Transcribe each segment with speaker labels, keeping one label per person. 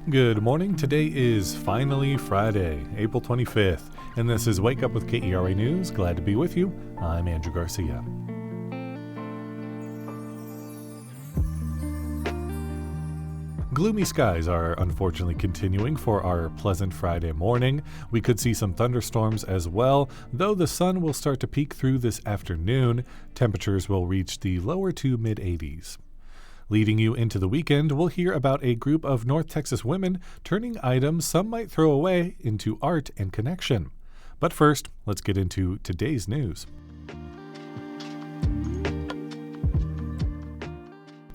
Speaker 1: Good morning. Today is finally Friday, April 25th, and this is Wake Up with KERA News. Glad to be with you. I'm Andrew Garcia. Gloomy skies are unfortunately continuing for our pleasant Friday morning. We could see some thunderstorms as well, though the sun will start to peek through this afternoon. Temperatures will reach the lower to mid-80s. Leading you into the weekend, we'll hear about a group of North Texas women turning items some might throw away into art and connection. But first, let's get into today's news.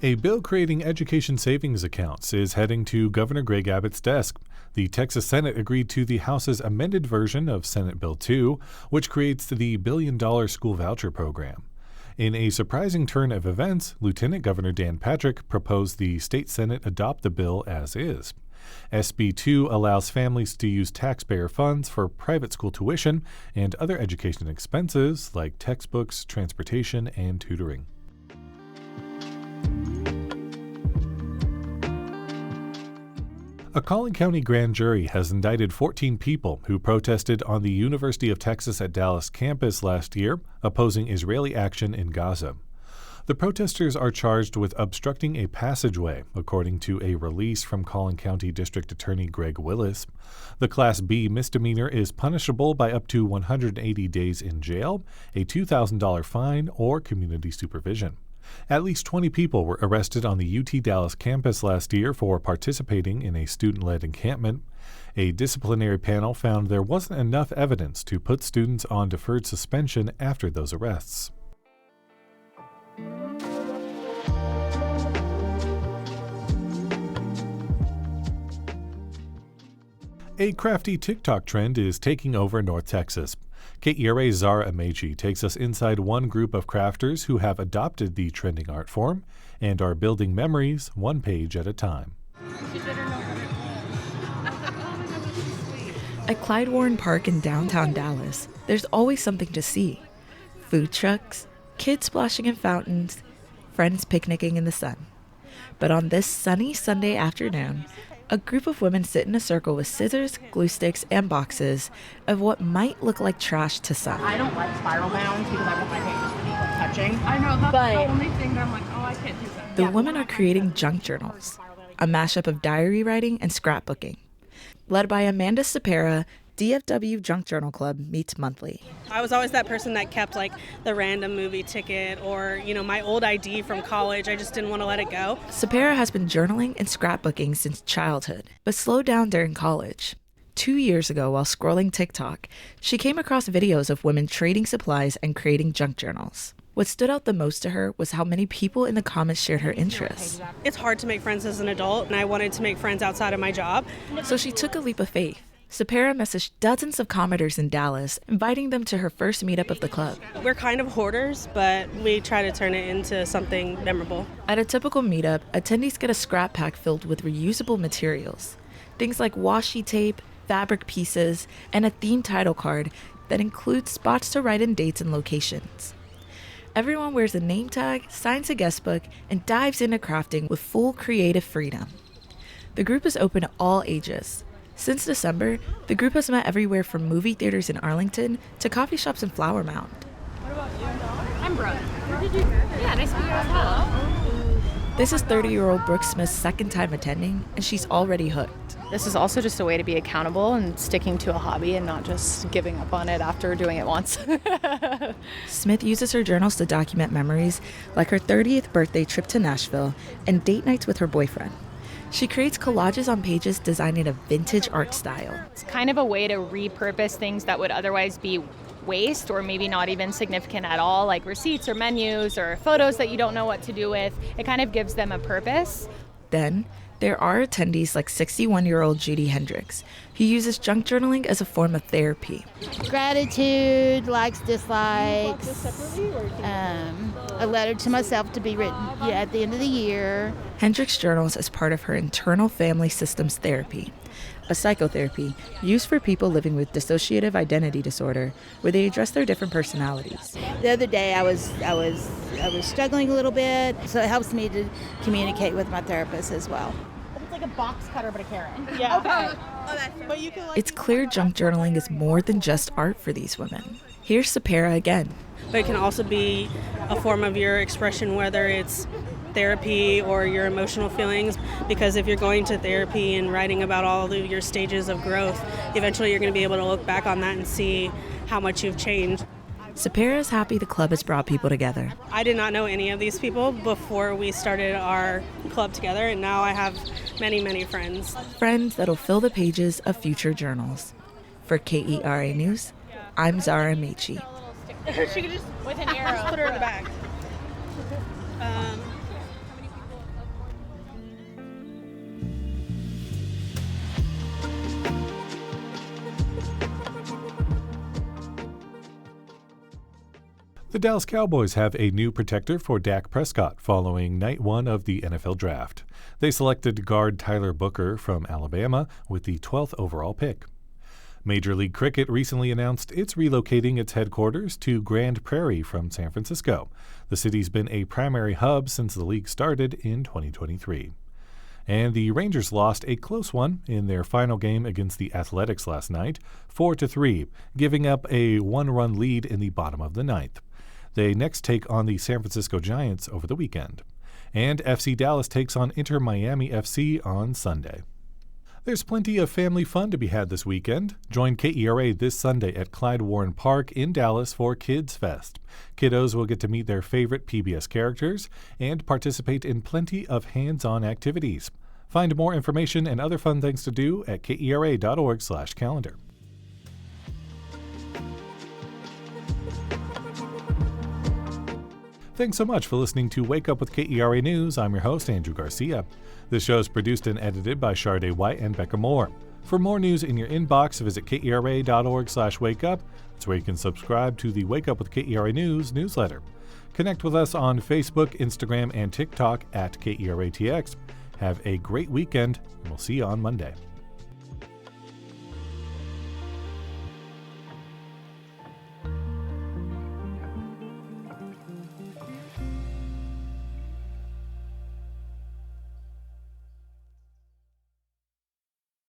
Speaker 1: A bill creating education savings accounts is heading to Governor Greg Abbott's desk. The Texas Senate agreed to the House's amended version of Senate Bill 2, which creates the $1 billion school voucher program. In a surprising turn of events, Lieutenant Governor Dan Patrick proposed the state Senate adopt the bill as is. SB 2 allows families to use taxpayer funds for private school tuition and other education expenses like textbooks, transportation, and tutoring. A Collin County grand jury has indicted 14 people who protested on the University of Texas at Dallas campus last year, opposing Israeli action in Gaza. The protesters are charged with obstructing a passageway, according to a release from Collin County District Attorney Greg Willis. The Class B misdemeanor is punishable by up to 180 days in jail, a $2,000 fine, or community supervision. At least 20 people were arrested on the UT Dallas campus last year for participating in a student-led encampment. A disciplinary panel found there wasn't enough evidence to put students on deferred suspension after those arrests. A crafty TikTok trend is taking over North Texas. KERA's Zara Amechi takes us inside one group of crafters who have adopted the trending art form and are building memories one page at a time.
Speaker 2: At Clyde Warren Park in downtown Dallas, there's always something to see. Food trucks, kids splashing in fountains, friends picnicking in the sun. But on this sunny Sunday afternoon, a group of women sit in a circle with scissors, glue sticks, and boxes of what might look like trash to some.
Speaker 3: I don't like spiral bounds because I want my hands to be touching.
Speaker 4: I know, that's the only thing that I'm like, oh, I can't do that.
Speaker 2: The women are creating junk journals, a mashup of diary writing and scrapbooking. Led by Amanda Sapera, DFW Junk Journal Club meets monthly.
Speaker 5: I was always that person that kept like the random movie ticket or, my old ID from college. I just didn't want to let it go.
Speaker 2: Sapera has been journaling and scrapbooking since childhood, but slowed down during college. 2 years ago, while scrolling TikTok, she came across videos of women trading supplies and creating junk journals. What stood out the most to her was how many people in the comments shared her interests.
Speaker 5: It's hard to make friends as an adult, and I wanted to make friends outside of my job.
Speaker 2: So she took a leap of faith. Sapera messaged dozens of commenters in Dallas, inviting them to her first meetup of the club.
Speaker 5: We're kind of hoarders, but we try to turn it into something memorable.
Speaker 2: At a typical meetup, attendees get a scrap pack filled with reusable materials. Things like washi tape, fabric pieces, and a themed title card that includes spots to write in dates and locations. Everyone wears a name tag, signs a guest book, and dives into crafting with full creative freedom. The group is open to all ages. Since December, the group has met everywhere from movie theaters in Arlington to coffee shops in Flower Mound.
Speaker 4: What about you? I'm Brooke. Yeah, nice to meet you as well.
Speaker 2: This is 30-year-old Brooke Smith's second time attending, and she's already hooked.
Speaker 6: This is also just a way to be accountable and sticking to a hobby and not just giving up on it after doing it once.
Speaker 2: Smith uses her journals to document memories like her 30th birthday trip to Nashville and date nights with her boyfriend. She creates collages on pages designed in a vintage art style.
Speaker 6: It's kind of a way to repurpose things that would otherwise be waste or maybe not even significant at all, like receipts or menus or photos that you don't know what to do with. It kind of gives them a purpose.
Speaker 2: Then, there are attendees like 61-year-old Judy Hendricks, who uses junk journaling as a form of therapy.
Speaker 7: Gratitude, likes, dislikes, a letter to myself to be written at the end of the year.
Speaker 2: Hendricks journals as part of her internal family systems therapy, a psychotherapy used for people living with dissociative identity disorder, where they address their different personalities.
Speaker 7: The other day I was struggling a little bit, so it helps me to communicate with my therapist as well.
Speaker 3: like a box cutter, but a carrot.
Speaker 5: Yeah.
Speaker 3: Okay.
Speaker 5: But you can
Speaker 2: It's clear junk journaling is more than just art for these women. Here's Sapara again.
Speaker 5: But it can also be a form of your expression, whether it's therapy or your emotional feelings, because if you're going to therapy and writing about all of your stages of growth, eventually you're going to be able to look back on that and see how much you've changed.
Speaker 2: Sapara is happy the club has brought people together.
Speaker 5: I did not know any of these people before we started our club together, and now I have many, many friends.
Speaker 2: Friends that'll fill the pages of future journals. For KERA News, I'm Zara Mechi.
Speaker 5: She could just,
Speaker 4: With an arrow.
Speaker 5: put her in the bag.
Speaker 1: The Dallas Cowboys have a new protector for Dak Prescott following night 1 of the NFL Draft. They selected guard Tyler Booker from Alabama with the 12th overall pick. Major League Cricket recently announced it's relocating its headquarters to Grand Prairie from San Francisco. The city's been a primary hub since the league started in 2023. And the Rangers lost a close one in their final game against the Athletics last night, 4-3, giving up a 1-run lead in the bottom of the ninth. They next take on the San Francisco Giants over the weekend. And FC Dallas takes on Inter Miami FC on Sunday. There's plenty of family fun to be had this weekend. Join KERA this Sunday at Clyde Warren Park in Dallas for KidsFest. Kiddos will get to meet their favorite PBS characters and participate in plenty of hands-on activities. Find more information and other fun things to do at kera.org/calendar. Thanks so much for listening to Wake Up with KERA News. I'm your host, Andrew Garcia. This show is produced and edited by Shardae White and Bekah Morr. For more news in your inbox, visit kera.org/wakeup. That's where you can subscribe to the Wake Up with KERA News newsletter. Connect with us on Facebook, Instagram, and TikTok at KERATX. Have a great weekend, and we'll see you on Monday.